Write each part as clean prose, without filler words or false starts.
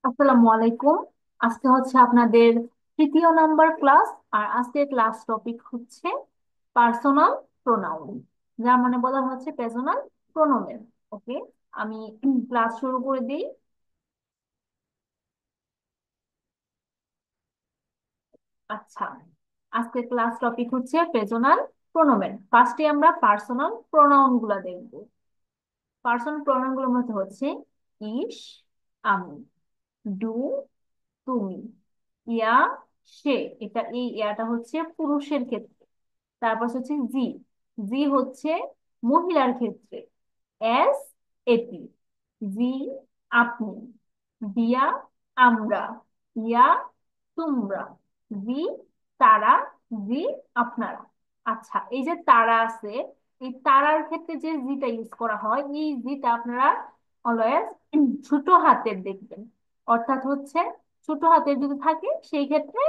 আসসালামু আলাইকুম। আজকে হচ্ছে আপনাদের তৃতীয় নাম্বার ক্লাস। আর আজকের ক্লাস টপিক হচ্ছে পার্সোনাল প্রোনাউন, যার মানে বলা হচ্ছে পার্সোনাল প্রোনোমেন। ওকে, আমি ক্লাস শুরু করে দিই। আচ্ছা, আজকের ক্লাস টপিক হচ্ছে পার্সোনাল প্রোনোমেন। ফার্স্টে আমরা পার্সোনাল প্রোনাউন গুলা দেখবো। পার্সোনাল প্রোনাউন গুলোর মধ্যে হচ্ছে ইস, আমি, ডু, তুমি, ইয়া, সে। এই ইয়াটা হচ্ছে পুরুষের ক্ষেত্রে। তারপর হচ্ছে জি, জি হচ্ছে মহিলার ক্ষেত্রে। এস, এটি, জি, আপনি, দিয়া, আমরা, ইয়া, তোমরা, জি, তারা, জি, আপনারা। আচ্ছা, এই যে তারা আছে, এই তারার ক্ষেত্রে যে জিটা ইউজ করা হয়, এই জিটা আপনারা অলওয়েজ ছোট হাতের দেখবেন। অর্থাৎ হচ্ছে ছোট হাতের যদি থাকে সেই ক্ষেত্রে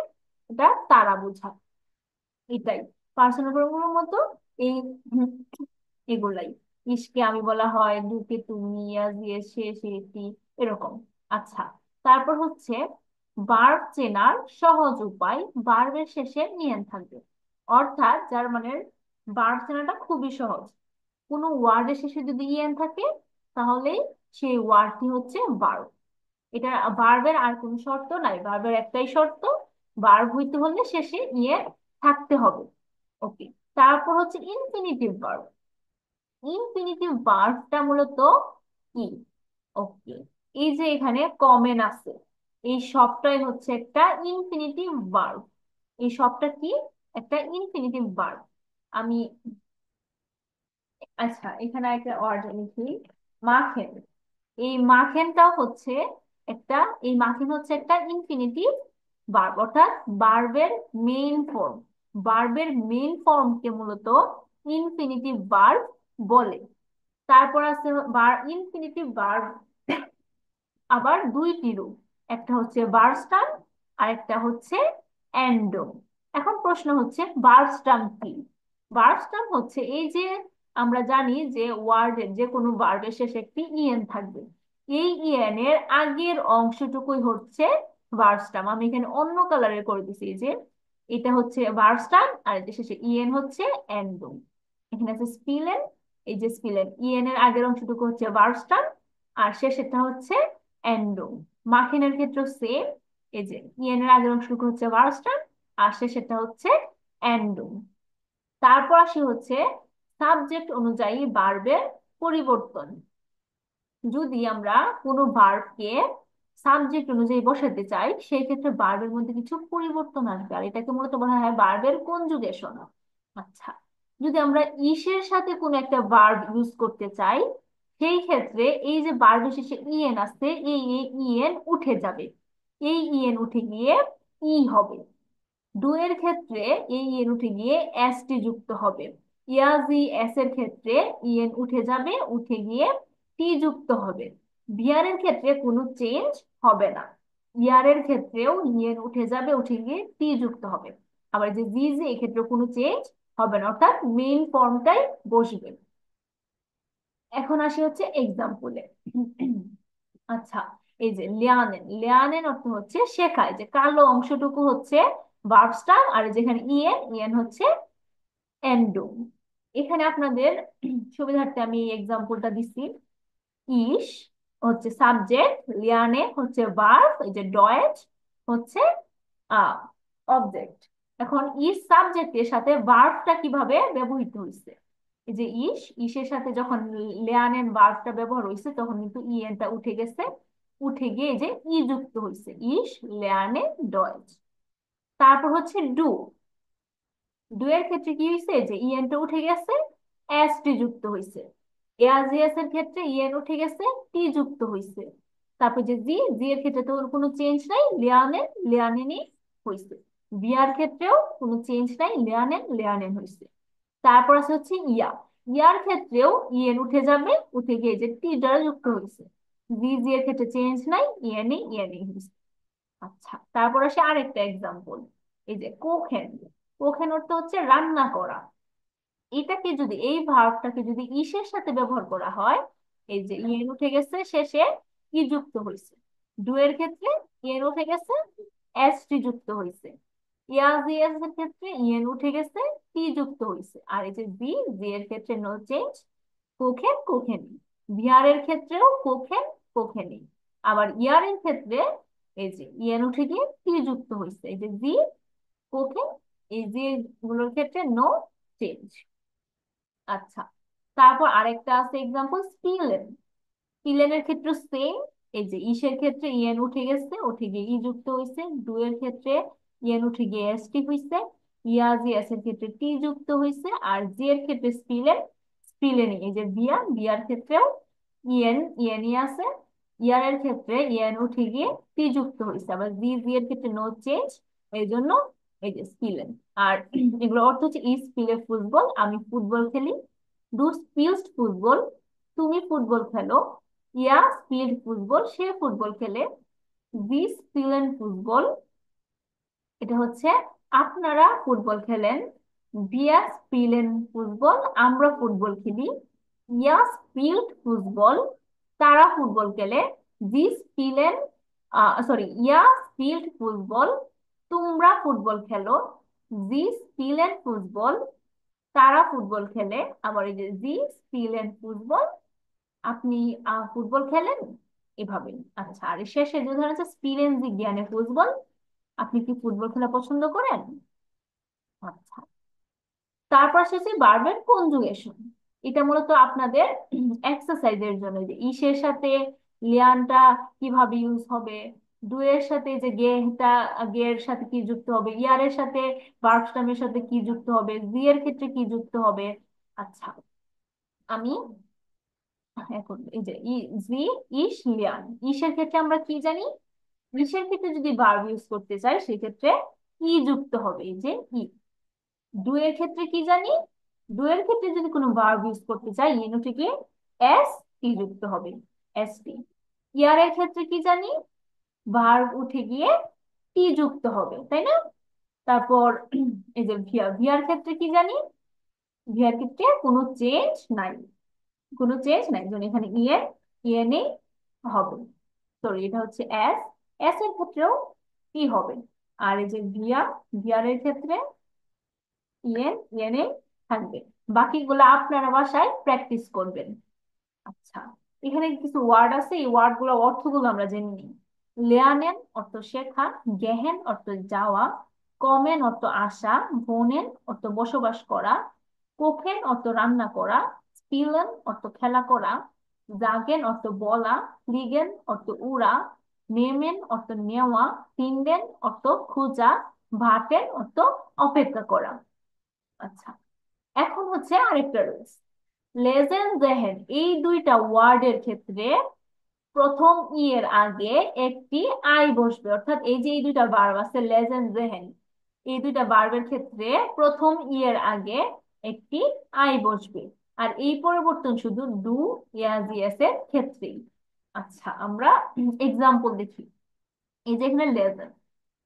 এটা তারা বোঝায়। এটাই পার্সোনাল প্রোনাউনের মতো এই উম, এগুলাই। ইসকে আমি বলা হয়, দুকে তুমি, আজ ইয়ে, সে, সেটি, এরকম। আচ্ছা, তারপর হচ্ছে ভার্ব চেনার সহজ উপায়, ভার্বের শেষে নিয়েন থাকবে। অর্থাৎ যার মানে ভার্ব চেনাটা খুবই সহজ। কোনো ওয়ার্ডের শেষে যদি ইএন থাকে তাহলে সেই ওয়ার্ডটি হচ্ছে ভার্ব। এটা ভার্বের আর কোনো শর্ত নাই, ভার্বের একটাই শর্ত, ভার্ব হইতে হলে শেষে ইয়ে থাকতে হবে। ওকে, তারপর হচ্ছে ইনফিনিটিভ ভার্ব। ইনফিনিটিভ ভার্বটা মূলত কি? ওকে, এই যে এখানে কমেন আছে, এই সবটাই হচ্ছে একটা ইনফিনিটিভ ভার্ব। এই সবটা কি? একটা ইনফিনিটিভ ভার্ব। আমি আচ্ছা, এখানে একটা ওয়ার্ড লিখি, মাখেন। এই মাখেনটাও হচ্ছে একটা, এই মাখেন হচ্ছে একটা ইনফিনিটিভ ভার্ব, অর্থাৎ ভার্বের মেইন ফর্ম। ভার্বের মেইন ফর্মকে মূলত ইনফিনিটিভ ভার্ব বলে। তারপর আছে ইনফিনিটিভ ভার্ব আবার দুইটি রূপ, একটা হচ্ছে ভার্ব আর একটা হচ্ছে এন্ডো। এখন প্রশ্ন হচ্ছে ভার্ব কি? ভার্ব হচ্ছে এই যে আমরা জানি যে ওয়ার্ডের যে কোনো ভার্বের শেষে একটি ইএন থাকবে। এই ইএন এর আগের অংশটুকুই হচ্ছে ভার্ব। আমি এখানে অন্য কালারের করে দিছি যে এটা হচ্ছে ভার্ব আর এটা শেষে ইএন হচ্ছে এন্ডো। এখানে আছে স্পিলেন, এই যে স্পিলেন, ইএন এর আগের অংশটুকু হচ্ছে ভার্ব আর শেষেরটা হচ্ছে এন্ডো। মাখিনের ক্ষেত্রে সেম, এই যে ইএন এর আগের অংশটুকু হচ্ছে ভার্স্টার আর শেষেরটা হচ্ছে এন্ডো। তারপর আসি হচ্ছে সাবজেক্ট অনুযায়ী ভার্বের পরিবর্তন। যদি আমরা কোনো ভার্বকে সাবজেক্ট অনুযায়ী বসাতে চাই সেই ক্ষেত্রে ভার্বের মধ্যে কিছু পরিবর্তন আসবে, আর এটাকে মূলত বলা হয় ভার্বের কনজুগেশন। আচ্ছা, যদি আমরা ইসের সাথে কোনো একটা ভার্ব ইউজ করতে চাই সেই ক্ষেত্রে এই যে ভার্বের শেষে ইএন আছে, এই ইএন উঠে যাবে, এই ইএন উঠে গিয়ে ই হবে। ডু এর ক্ষেত্রে এই ইএন উঠে গিয়ে এস টি যুক্ত হবে। ইয়াজি এস এর ক্ষেত্রে ইএন উঠে যাবে, উঠে গিয়ে টি যুক্ত হবে। বিয়ারের ক্ষেত্রে কোনো চেঞ্জ হবে না, ইয়ারের ক্ষেত্রেও ইএন উঠে যাবে, উঠে গিয়ে টি যুক্ত হবে। আবার যে জি জি এক্ষেত্রে কোনো চেঞ্জ হবে না, অর্থাৎ মেইন ফর্মটাই বসবে। এখন আসি হচ্ছে এক্সাম্পলে। আচ্ছা, এই যে লিয়ানেন, লিয়ানেন অর্থ হচ্ছে শেখায়, যে কালো অংশটুকু হচ্ছে ভার্বসটা আর যেখানে ইএন, ইএন হচ্ছে এন্ডো। এখানে আপনাদের সুবিধার্থে আমি এই এক্সাম্পলটা দিচ্ছি। ইস হচ্ছে সাবজেক্ট, লিয়ানে হচ্ছে ভার্ব, এই যে ডয়েচ হচ্ছে অবজেক্ট। এখন ইস সাবজেক্টের সাথে ভার্বটা কিভাবে ব্যবহৃত হয়েছে? এই যে ইসের সাথে যখন লেয়ানেন ভার্বটা ব্যবহার হয়েছে তখন কিন্তু ইএনটা উঠে গেছে, উঠে গিয়ে এই যে ই যুক্ত হয়েছে, ইস লেয়ানে ডয়েচ। তারপর হচ্ছে ডু, ডু এর ক্ষেত্রে কি হয়েছে, যে ইএনটা উঠে গেছে, এস টি যুক্ত হয়েছে। এআরজিএস এর ক্ষেত্রে ইএন উঠে গেছে, টি যুক্ত হয়েছে। তারপর যে জি, জি এর ক্ষেত্রে তো কোনো চেঞ্জ নাই, লিয়ানেন লিয়ানেনই হয়েছে। বিয়ার ক্ষেত্রেও কোনো চেঞ্জ নাই, লিয়ানেন লিয়ানেন হয়েছে। তারপর আছে হচ্ছে ইয়া, ইয়ার ক্ষেত্রেও ইএন উঠে যাবে, উঠে গিয়ে যে টি দ্বারা যুক্ত হয়েছে। জি জি এর ক্ষেত্রে চেঞ্জ নাই, ইএনই ইএনই হয়েছে। আচ্ছা, তারপর আসে আরেকটা এক্সাম্পল, এই যে কোখেন। কোখেন অর্থ হচ্ছে রান্না করা। এটাকে যদি, এই ভার্বটাকে যদি ইসের সাথে ব্যবহার করা হয়, এই যে ইএন উঠে গেছে, শেষে ই যুক্ত হয়েছে, ডু এর ক্ষেত্রে ইএন উঠে গেছে, এস টি যুক্ত হয়েছে। ইয়াজিএস এর ক্ষেত্রে ইএন উঠে গেছে, টি যুক্ত হয়েছে। আর এই যে জি, জি এর ক্ষেত্রে নো চেঞ্জ, কোখেন কোখেনি। ভিআর এর ক্ষেত্রেও কোখেন কোখেনি। আবার ইয়ার এর ক্ষেত্রে এই যে ইএন উঠে গিয়ে টি যুক্ত হয়েছে, এই যে জি, কোখেন, এই জি গুলোর ক্ষেত্রে নো চেঞ্জ। আচ্ছা, তারপর আরেকটা আছে এক্সাম্পল স্পিলেন। স্পিলেনের ক্ষেত্রে সেম, এই যে ইসের ক্ষেত্রে ইএন উঠে গেছে, উঠে গিয়ে ই যুক্ত হয়েছে। ডু এর ক্ষেত্রে ইএন উঠে গিয়ে এস টি হয়েছে। ইয়াজি এস এর ক্ষেত্রে টি যুক্ত হয়েছে। আর জি এর ক্ষেত্রে স্পিলেন, স্পিলেনি, এই যে বিয়া, বিয়ার ক্ষেত্রেও ইএন ইএনই আছে। ইয়ার এর ক্ষেত্রে ইএন উঠে গিয়ে টি যুক্ত হয়েছে। আবার জি, জি এর ক্ষেত্রে নো চেঞ্জ, এই জন্য এই যে স্পিলেন। আর এগুলো অর্থ হচ্ছে ই স্পিলে ফুটবল, আমি ফুটবল খেলি। ডু স্পিলস ফুটবল, তুমি ফুটবল খেলো। ইয়া স্পিড ফুটবল, সে ফুটবল খেলে। জি স্পিলেন ফুটবল, এটা হচ্ছে আপনারা ফুটবল খেলেন। বিয়া স্পিলেন ফুটবল, আমরা ফুটবল খেলি। ইয়া স্পিল্ড ফুটবল, তারা ফুটবল খেলে। জি স্পিলেন, সরি, ইয়া স্পিল্ড ফুটবল, তোমরা ফুটবল খেলো। জি স্পিলেন ফুটবল, তারা ফুটবল খেলে। আবার এই যে জি স্পিলেন ফুটবল, আপনি ফুটবল খেলেন, এভাবে। আচ্ছা, আর এর শেষে যে উদাহরণ আছে স্পিরেনজি জ্ঞানে ফুটবল, আপনি কি ফুটবল খেলা পছন্দ করেন? আচ্ছা, তারপর শেষে ভার্বের কনজুগেশন। এটা মূলত আপনাদের এক্সারসাইজের জন্য, যে ইসের সাথে লিয়ানটা কিভাবে ইউজ হবে, ডু এর সাথে যে গেটা, গে এর সাথে কি যুক্ত হবে, ইয়ারের সাথে ভার্ব স্টেমের সাথে কি যুক্ত হবে, জি এর ক্ষেত্রে কি যুক্ত হবে। আচ্ছা, আমি এখন এই যে জি, ইস লিয়ান, ইসের ক্ষেত্রে আমরা কি জানি? ইসের ক্ষেত্রে যদি ভার্ব ইউজ করতে চাই সেক্ষেত্রে ই যুক্ত হবে, এই যে ই। ডু এর ক্ষেত্রে কি জানি? ডু এর ক্ষেত্রে যদি কোনো ভার্ব ইউজ করতে চাই ইন থেকে এস টি যুক্ত হবে, এস টি। ইয়ার এর ক্ষেত্রে কি জানি? ভার্ব উঠে গিয়ে টি যুক্ত হবে, তাই না? তারপর এই যে ভিয়ার, ভিয়ার ক্ষেত্রে কি জানি? ভিয়ার ক্ষেত্রে কোনো চেঞ্জ নাই, কোনো চেঞ্জ নাই, যেমন এখানে ইএন, ইএনএ হবে। সরি, এটা হচ্ছে এস, এস এর ক্ষেত্রেও কি হবে। আর এই যে ভিয়া, ভিয়ার এর ক্ষেত্রে ইএন, ইএনএ থাকবে। বাকিগুলো আপনারা বাসায় প্র্যাকটিস করবেন। আচ্ছা, এখানে কিছু ওয়ার্ড আছে, এই ওয়ার্ড গুলো অর্থগুলো আমরা জেনে নিই। লেয়ানেন অর্থ শেখা, গেহেন অর্থ যাওয়া, কমেন অর্থ আসা, ভোনেন অর্থ বসবাস করা, কোখেন অর্থ রান্না করা, স্পিলেন অর্থ খেলা করা, জাগেন অর্থ বলা, ফ্লিগেন অর্থ উড়া, নেমেন অর্থ নেওয়া, ফিন্ডেন অর্থ খোঁজা, ভাটেন অর্থ অপেক্ষা করা। আচ্ছা, এখন হচ্ছে আরেকটা রুলস। লেজেন জেহেন, এই দুইটা ওয়ার্ডের ক্ষেত্রে প্রথম ই এর আগে একটি আই বসবে। অর্থাৎ এই যে এই দুইটা ভার্ব আছে লেজেন জেহেন, এই দুইটা ভার্বের ক্ষেত্রে প্রথম ই এর আগে একটি আই বসবে। আর এই পরিবর্তন শুধু ডু, ইয়াজিএস এর ক্ষেত্রেই। আচ্ছা, আমরা এক্সাম্পল দেখি। এই যে এখানে লেজেন,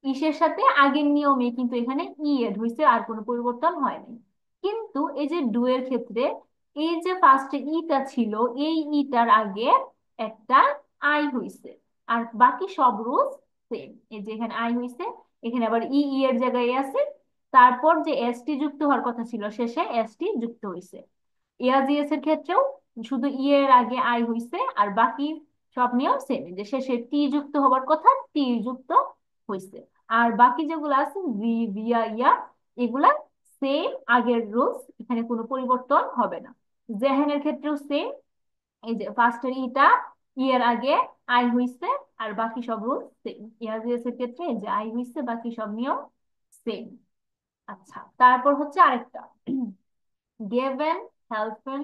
ইসের সাথে আগের নিয়মে কিন্তু এখানে ই এড হয়েছে, আর কোনো পরিবর্তন হয়নি। কিন্তু এই যে ডু এর ক্ষেত্রে এই যে ফার্স্টে ইটা ছিল, এই ইটার আগে একটা আই হইছে। আর বাকি সব রুলস সেম, এই যে এখানে আই হইছে, এখানে আবার ই, ই এর জায়গায় আছে। তারপর যে এস টি যুক্ত হওয়ার কথা ছিল শেষে এস টি যুক্ত হইছে। এআরজিএস এর ক্ষেত্রেও শুধু ই এর আগে আই হইছে, আর বাকি সব নিয়ম সেম, যে শেষে টি যুক্ত হবার কথা টি যুক্ত হইছে। আর বাকি যেগুলো আছে ভি, ভিয়া, ইয়া, এগুলা সেম আগের রুলস, এখানে কোনো পরিবর্তন হবে না। জেহেনের ক্ষেত্রেও সেম, এই যে ফার্স্টের ইটা, ই এর আগে আই হইছে, আর বাকি সব রুলস সেম। এআরজিএস এর ক্ষেত্রে এই যে আই হইছে, বাকি সব নিয়ম সেম। আচ্ছা, তারপর হচ্ছে আরেকটা গেভেন, হেল্পেন,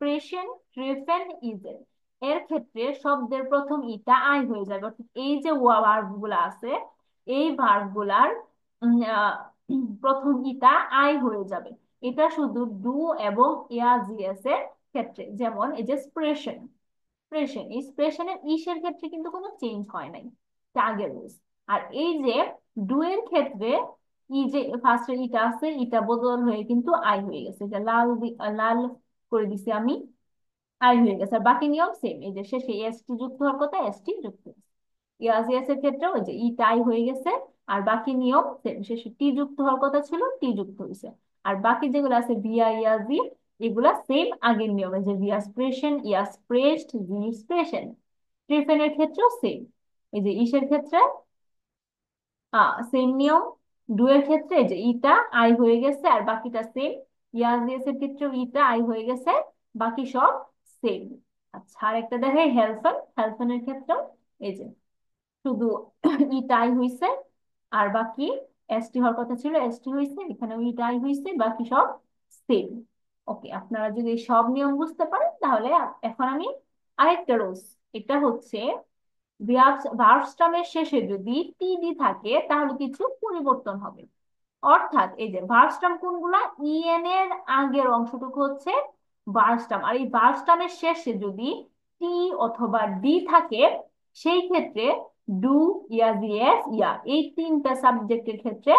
প্রেশেন, ট্রিফেন, ইজেন। এর ক্ষেত্রে শব্দের প্রথম ইটা আই হয়ে যাবে। অর্থাৎ এই যে ভার্ব গুলা আছে, এই ভার্ব গুলার প্রথম ইটা আই হয়ে যাবে। এটা শুধু ডু এবং ইয়াজিএস এর ক্ষেত্রে। যেমন এই যে স্প্রেশন, প্রেশন, এই প্রেশনের ইসের ক্ষেত্রে কিন্তু কোনো চেঞ্জ হয় নাই, এটা আগের রুলস। আর এই যে ডু এর ক্ষেত্রে ই যে ফার্স্টে ইটা আছে, ইটা বদল হয়ে কিন্তু আই হয়ে গেছে, যে লাল লাল করে দিছি আমি, আই হয়ে গেছে। আর বাকি নিয়ম সেম, এই যে শেষে এস টি যুক্ত হওয়ার কথা এস টি যুক্ত হয়েছে। ইয়াজিয়াস এর ক্ষেত্রে ওই যে ই টাই হয়ে গেছে, আর বাকি নিয়ম শেষে টি যুক্ত হওয়ার কথা ছিল, টি যুক্ত হয়েছে। আর বাকি যেগুলো আছে ভিয়া ইয়াজি, এগুলা সেম আগের নিয়মে, যে ভিয়াসপ্রেশন, ইয়াসপ্রেসড, ভিসপ্রেশন। ট্রিফেনের ক্ষেত্রেও সেম, এই যে ইসের ক্ষেত্রে সেম নিয়ম। ডুয়ের ক্ষেত্রে এই যে ইটা আই হয়ে গেছে আর বাকিটা সেম। ইয়াজিয়াস এর ক্ষেত্রেও ইটা আই হয়ে গেছে, বাকি সব সেম। আচ্ছা, আর একটা দেখে হেলফেন। হেলফেনের ক্ষেত্রেও এই যে শুধু ইটাই হইছে, আর বাকি এসটি হওয়ার কথা ছিল এসটি হইছে, এখানেও ইটাই হইছে, বাকি সব সেম। ওকে, আপনারা যদি এই সব নিয়ম বুঝতে পারেন তাহলে এখন আমি আরেকটা রোজ, এটা হচ্ছে ভার্ব স্টামের শেষে যদি টিডি থাকে তাহলে কিছু পরিবর্তন হবে। অর্থাৎ এই যে ভার্ব স্টাম কোনগুলা, ইএন এর আগের অংশটুকু হচ্ছে ভার্ব স্টাম, আর এই ভার্ব স্টামের শেষে যদি টি অথবা ডি থাকে সেই ক্ষেত্রে ডু, ইয়া, জিএস, ইয়া, এই তিনটা সাবজেক্টের ক্ষেত্রে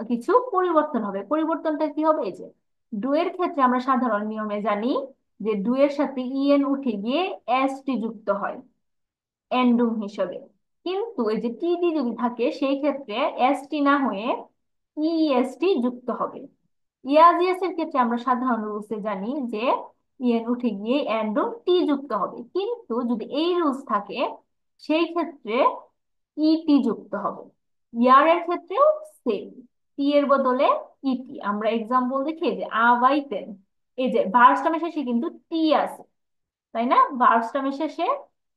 কিছু পরিবর্তন হবে। পরিবর্তনটা কি হবে, এই যে ডু এর ক্ষেত্রে আমরা সাধারণ নিয়মে জানি যে ডু এর সাথে ইএন উঠে গিয়ে এস টি যুক্ত হয় এন্ডুম হিসেবে। কিন্তু এই যে টিডি যদি থাকে সেই ক্ষেত্রে এসটি না হয়ে ইএসটি যুক্ত হবে। ইয়াজিএস এর ক্ষেত্রে আমরা সাধারণ রুলসে জানি যে ইএন উঠে গিয়ে এন্ডুম টি যুক্ত হবে, কিন্তু যদি এই রুলস থাকে সেই ক্ষেত্রে ইটি যুক্ত হবে। ইয়ার এর ক্ষেত্রেও সেম, টি এর বদলে ইটি। আমরা এক্সাম্পল দেখি, এই যে আওয়াইতেন, এই যে ভার্ব স্ট্যামের শেষে কিন্তু টি আছে, তাই না? ভার্ব স্ট্যামের শেষে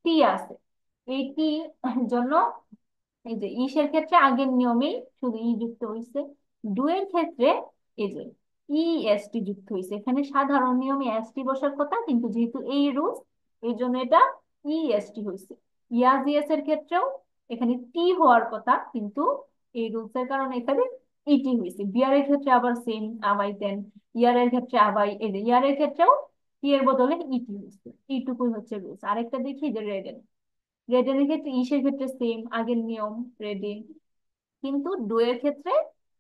টি আছে, এই টি জন্য এই যে ইসের ক্ষেত্রে আগের নিয়মেই শুধু ই যুক্ত হয়েছে। ডু এর ক্ষেত্রে এই যে ই এস টি যুক্ত হয়েছে, এখানে সাধারণ নিয়মে এস টি বসার কথা, কিন্তু যেহেতু এই রুলস এই জন্য এটা ই এস টি হয়েছে। ইয়াজিএস এর ক্ষেত্রেও এখানে টি হওয়ার কথা, কিন্তু এই রুলস এর কারণে এখানে ইটি হয়েছে। বিয়ার এর ক্ষেত্রে আবার সেম, আবাইতেন। ইয়ার এর ক্ষেত্রে আবাই, এই যে ইয়ার এর ক্ষেত্রেও টি এর বদলে ইটি হয়েছে। এইটুকুই হচ্ছে রুলস। আরেকটা দেখি যে রেড, রেডেনের ক্ষেত্রে ইসের ক্ষেত্রে সেম আগের নিয়ম রেডে, কিন্তু ডু এর ক্ষেত্রে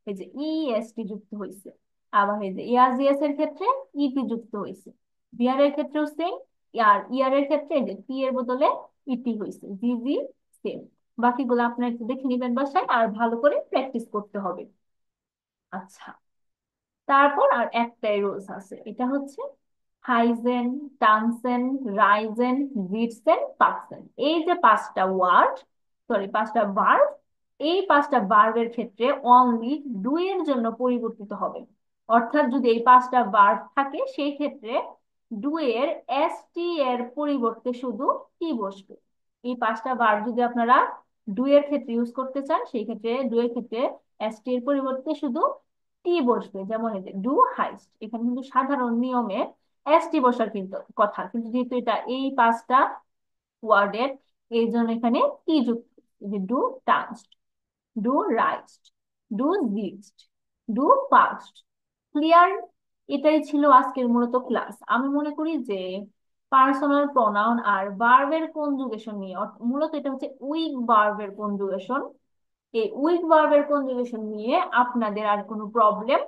এই যে ইএসটি যুক্ত হয়েছে। আবার এই যে ইয়াজিএস এর ক্ষেত্রে ইটি যুক্ত হয়েছে। বিয়ার এর ক্ষেত্রেও সেম, আর ইয়ার এর ক্ষেত্রে এই যে টি এর বদলে ইটি হয়েছে। জিজি সেম। বাকিগুলো আপনার একটু দেখে নিবেন বাসায়, আর ভালো করে প্র্যাকটিস করতে হবে। আচ্ছা, তারপর আর একটাই রুলস আছে, এটা হচ্ছে হাইজেন, টানসেন, রাইজেন, জিটসেন, পাকসেন। এই যে পাঁচটা ওয়ার্ড, সরি পাঁচটা ভার্ব, এই পাঁচটা ভার্বের ক্ষেত্রে অনলি ডু এর জন্য পরিবর্তিত হবে। অর্থাৎ যদি এই পাঁচটা ভার্ব থাকে সেই ক্ষেত্রে ডু এর এস টি এর পরিবর্তে শুধু টি বসবে। এই পাঁচটা ভার্ব যদি আপনারা ডু এর ক্ষেত্রে ইউজ করতে চান সেই ক্ষেত্রে ডু এর ক্ষেত্রে এস টি এর পরিবর্তে শুধু টি বসবে। যেমন এই যে ডু হাইস্ট, এখানে কিন্তু সাধারণ নিয়মে এসটি বসার কিন্তু কথা, কিন্তু যেহেতু এটা এই পাঁচটা ওয়ার্ডের এই জন্য এখানে টি যুক্ত। যে ডু টাস্ট, ডু রাইস্ট, ডু জিস্ট, ডু ফাস্ট। ক্লিয়ার? এটাই ছিল আজকের মূলত ক্লাস। আমি মনে করি যে পার্সোনাল প্রোনাউন আর ভার্বের কনজুগেশন নিয়ে, মূলত এটা হচ্ছে উইক ভার্বের কনজুগেশন, এই উইক ভার্বের কনজুগেশন নিয়ে আপনাদের আর কোনো প্রবলেম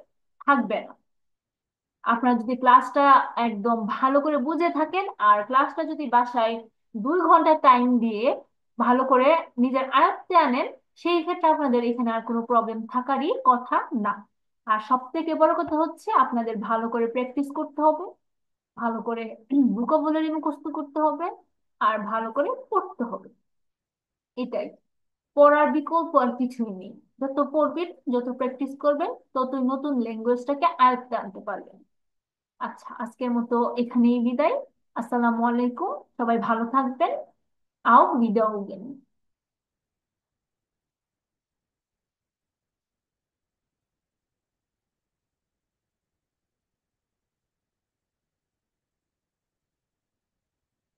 থাকবে না। আপনারা যদি ক্লাসটা একদম ভালো করে বুঝে থাকেন আর ক্লাসটা যদি বাসায় 2 ঘন্টা টাইম দিয়ে ভালো করে নিজের আয়ত্তে আনেন, সেই ক্ষেত্রে আপনাদের এখানে আর কোনো প্রবলেম থাকারই কথা না। আর সব থেকে বড় কথা হচ্ছে আপনাদের ভালো করে প্র্যাকটিস করতে হবে, ভালো করে ভোকাবুলারি মুখস্থ করতে হবে, আর ভালো করে পড়তে হবে। এটাই, পড়ার বিকল্প আর কিছুই নেই। যত পড়বেন, যত প্র্যাকটিস করবেন, ততই নতুন ল্যাঙ্গুয়েজটাকে আয়ত্তে আনতে পারবেন। আচ্ছা, আজকের মতো এখানেই বিদায়। আসসালামু আলাইকুম, সবাই ভালো থাকবেন। আও বিদায়।